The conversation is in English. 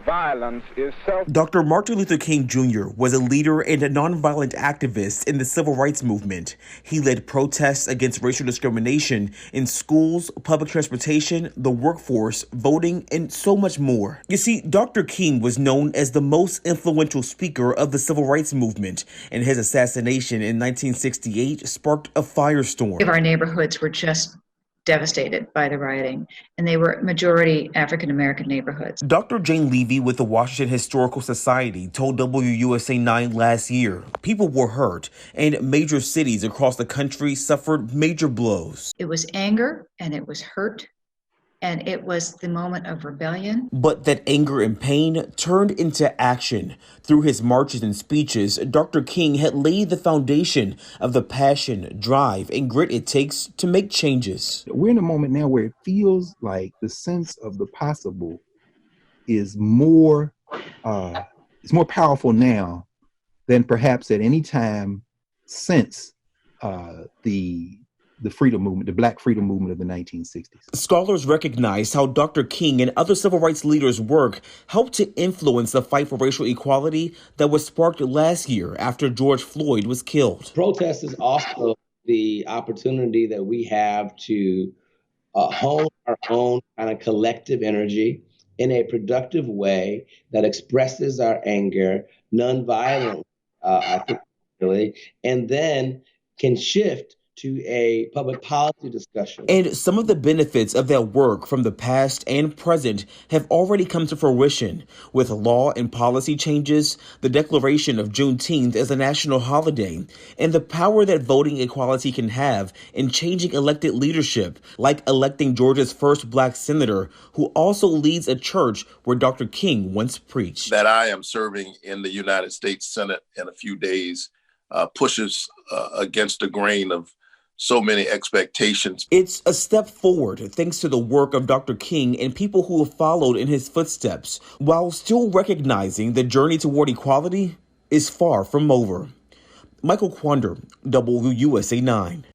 violence is self. Dr. Martin Luther King Jr. was a leader and a nonviolent activist in the civil rights movement. He led protests against racial discrimination in schools, public transportation, the workforce, voting, and so much more. You see, Dr. King was known as the most influential speaker of the civil rights movement, and his assassination in 1968 sparked a firestorm. Our neighborhoods were just devastated by the rioting, and they were majority African-American neighborhoods. Dr. Jane Levy with the Washington Historical Society told WUSA 9 last year people were hurt and major cities across the country suffered major blows. It was anger and it was hurt and it was the moment of rebellion. But that anger and pain turned into action. Through his marches and speeches, Dr. King had laid the foundation of the passion, drive, and grit it takes to make changes. We're in a moment now where it feels like the sense of the possible is more powerful now than perhaps at any time since the freedom movement, the Black freedom movement of the 1960s. Scholars recognize how Dr. King and other civil rights leaders' work helped to influence the fight for racial equality that was sparked last year after George Floyd was killed. Protest is also the opportunity that we have to hone our own kind of collective energy in a productive way that expresses our anger nonviolently, I think, really, and then can shift to a public policy discussion. And some of the benefits of that work from the past and present have already come to fruition with law and policy changes, the declaration of Juneteenth as a national holiday, and the power that voting equality can have in changing elected leadership, like electing Georgia's first Black senator, who also leads a church where Dr. King once preached. That I am serving in the United States Senate in a few days pushes against the grain of so many expectations. It's a step forward thanks to the work of Dr. King and people who have followed in his footsteps, while still recognizing the journey toward equality is far from over. Michael Quander, WUSA 9.